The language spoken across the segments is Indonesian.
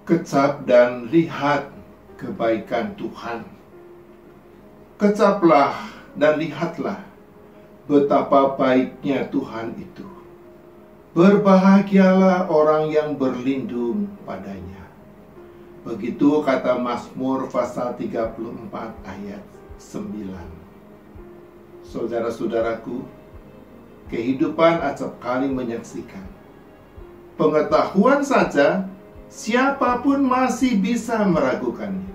Kecap dan lihat kebaikan Tuhan. Kecaplah dan lihatlah betapa baiknya Tuhan itu. Berbahagialah orang yang berlindung padanya. Begitu kata Mazmur pasal 34 ayat 9. Saudara-saudaraku, kehidupan acap kali menyaksikan. Pengetahuan saja siapapun masih bisa meragukannya.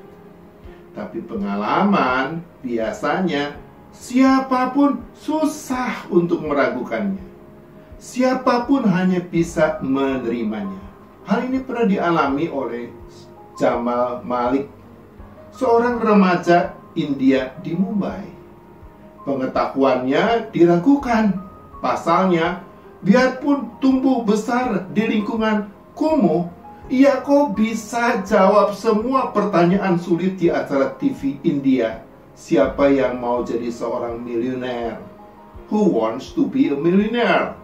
Tapi pengalaman biasanya siapapun susah untuk meragukannya. Siapapun hanya bisa menerimanya. Hal ini pernah dialami oleh Jamal Malik, seorang remaja India di Mumbai. Pengetahuannya diragukan. Pasalnya, biarpun tumbuh besar di lingkungan kumuh, ia kok bisa jawab semua pertanyaan sulit di acara TV India. Siapa yang mau jadi seorang milioner? Who wants to be a millionaire?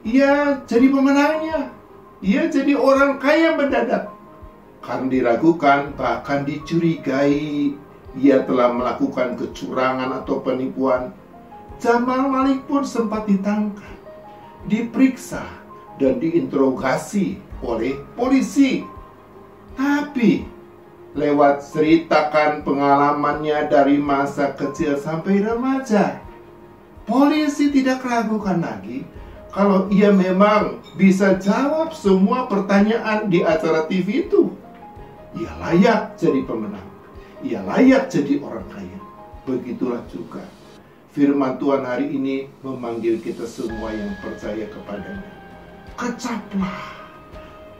Ia jadi pemenangnya. Ia jadi orang kaya mendadak. Karena diragukan, bahkan dicurigai ia telah melakukan kecurangan atau penipuan, Jamal Malik pun sempat ditangkap, diperiksa, dan diinterogasi oleh polisi. Tapi lewat ceritakan pengalamannya dari masa kecil sampai remaja, polisi tidak ragukan lagi kalau ia memang bisa jawab semua pertanyaan di acara TV itu. Ia layak jadi pemenang. Ia layak jadi orang kaya. Begitulah juga firman Tuhan hari ini memanggil kita semua yang percaya kepadanya. Kecaplah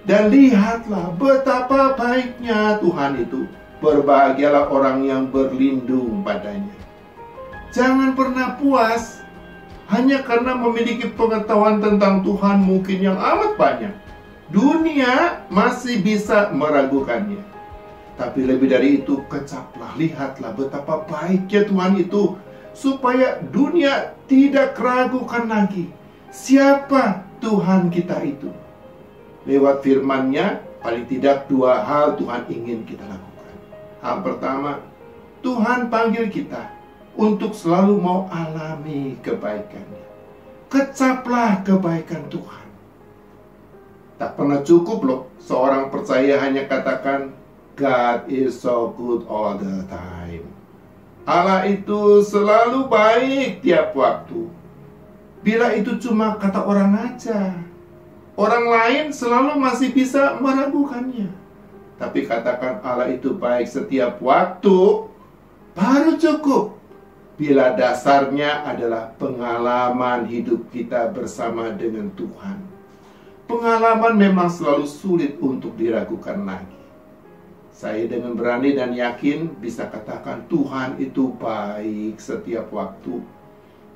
dan lihatlah betapa baiknya Tuhan itu. Berbahagialah orang yang berlindung padanya. Jangan pernah puas hanya karena memiliki pengetahuan tentang Tuhan mungkin yang amat banyak. Dunia masih bisa meragukannya. Tapi lebih dari itu, kecaplah, lihatlah betapa baiknya Tuhan itu, supaya dunia tidak ragukan lagi siapa Tuhan kita itu. Lewat firman-Nya, paling tidak dua hal Tuhan ingin kita lakukan. Hal pertama, Tuhan panggil kita untuk selalu mau alami kebaikannya. Kecaplah kebaikan Tuhan. Tak pernah cukup loh seorang percaya hanya katakan God is so good all the time. Allah itu selalu baik tiap waktu. Bila itu cuma kata orang aja, orang lain selalu masih bisa meragukannya. Tapi katakan Allah itu baik setiap waktu, baru cukup. Bila dasarnya adalah pengalaman hidup kita bersama dengan Tuhan. Pengalaman memang selalu sulit untuk diragukan lagi. Saya dengan berani dan yakin bisa katakan Tuhan itu baik setiap waktu.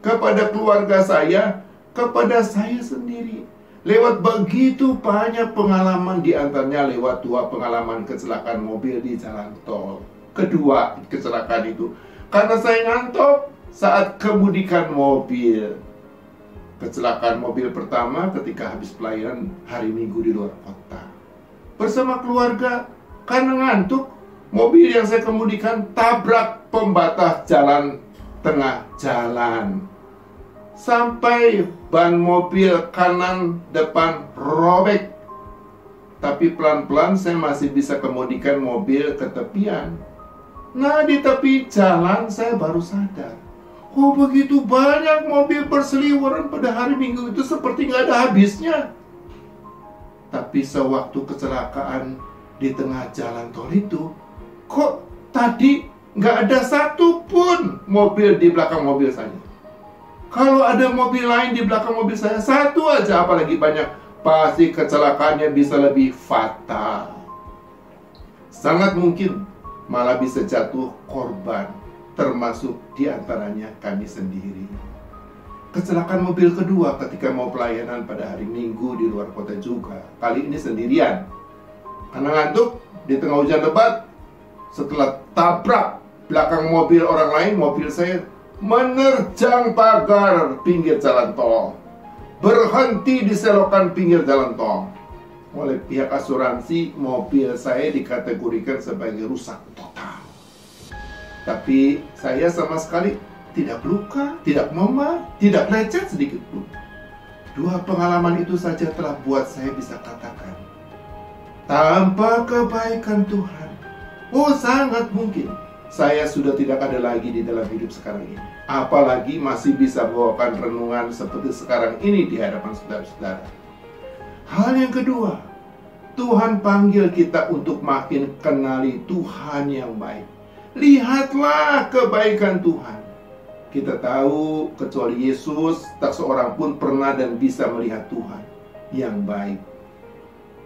Kepada keluarga saya, kepada saya sendiri. Lewat begitu banyak pengalaman, di antaranya lewat dua pengalaman kecelakaan mobil di jalan tol. Kedua kecelakaan itu karena saya ngantuk saat kemudikan mobil. Kecelakaan mobil pertama ketika habis pelayanan hari Minggu di luar kota. Bersama keluarga, karena ngantuk, mobil yang saya kemudikan tabrak pembatas jalan tengah jalan. Sampai ban mobil kanan depan robek. Tapi pelan-pelan saya masih bisa kemudikan mobil ke tepian. Nah, di tepi jalan saya baru sadar. Oh, begitu banyak mobil berseliweran pada hari Minggu itu seperti nggak ada habisnya. Tapi sewaktu kecelakaan di tengah jalan tol itu, kok tadi nggak ada satupun mobil di belakang mobil saya. Kalau ada mobil lain di belakang mobil saya, satu aja apalagi banyak, pasti kecelakaannya bisa lebih fatal. Sangat mungkin malah bisa jatuh korban, termasuk diantaranya kami sendiri. Kecelakaan mobil kedua ketika mau pelayanan pada hari Minggu di luar kota juga. Kali ini sendirian. Karena ngantuk di tengah hujan lebat, setelah tabrak belakang mobil orang lain, mobil saya menerjang pagar pinggir jalan tol. Berhenti di selokan pinggir jalan tol. oleh pihak asuransi, mobil saya dikategorikan sebagai rusak total. Tapi saya sama sekali tidak luka, tidak memar, tidak lecet sedikit pun. 2 pengalaman itu saja telah buat saya bisa katakan, tanpa kebaikan Tuhan, sangat mungkin saya sudah tidak ada lagi di dalam hidup sekarang ini. Apalagi masih bisa bawakan renungan seperti sekarang ini di hadapan saudara-saudara. Hal yang kedua, Tuhan panggil kita untuk makin kenali Tuhan yang baik. Lihatlah kebaikan Tuhan. Kita tahu kecuali Yesus, tak seorang pun pernah dan bisa melihat Tuhan yang baik.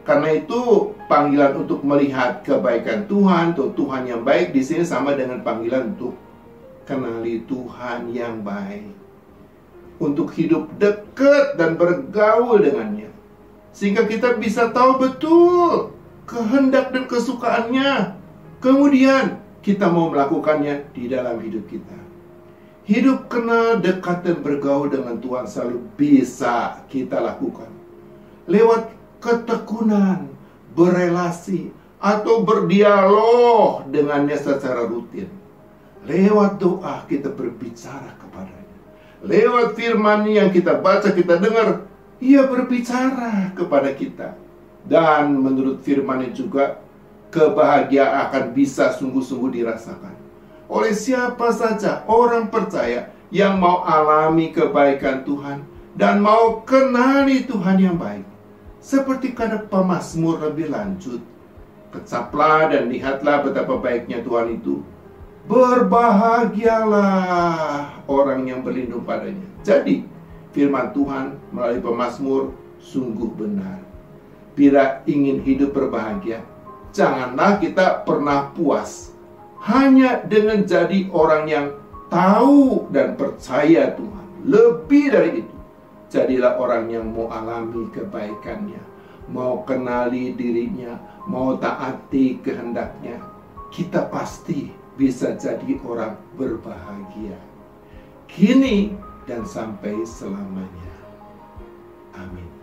Karena itu panggilan untuk melihat kebaikan Tuhan atau Tuhan yang baik di sini sama dengan panggilan untuk kenali Tuhan yang baik. Untuk hidup dekat dan bergaul dengannya. Sehingga kita bisa tahu betul kehendak dan kesukaannya. Kemudian kita mau melakukannya di dalam hidup kita. Hidup kenal, dekat, dan bergaul dengan Tuhan selalu bisa kita lakukan lewat ketekunan, berelasi, atau berdialog dengannya secara rutin. Lewat doa kita berbicara kepadanya. Lewat firman yang kita baca, kita dengar, Ia berbicara kepada kita. Dan menurut firman-Nya juga, kebahagiaan akan bisa sungguh-sungguh dirasakan oleh siapa saja orang percaya yang mau alami kebaikan Tuhan dan mau kenali Tuhan yang baik. Seperti kata pemazmur lebih lanjut, kecaplah dan lihatlah betapa baiknya Tuhan itu. Berbahagialah orang yang berlindung padanya. Jadi firman Tuhan melalui pemazmur sungguh benar. Bila ingin hidup berbahagia, janganlah kita pernah puas hanya dengan jadi orang yang tahu dan percaya Tuhan. Lebih dari itu, jadilah orang yang mau alami kebaikannya, mau kenali dirinya, mau taati kehendaknya. Kita pasti bisa jadi orang berbahagia, kini dan sampai selamanya. Amin.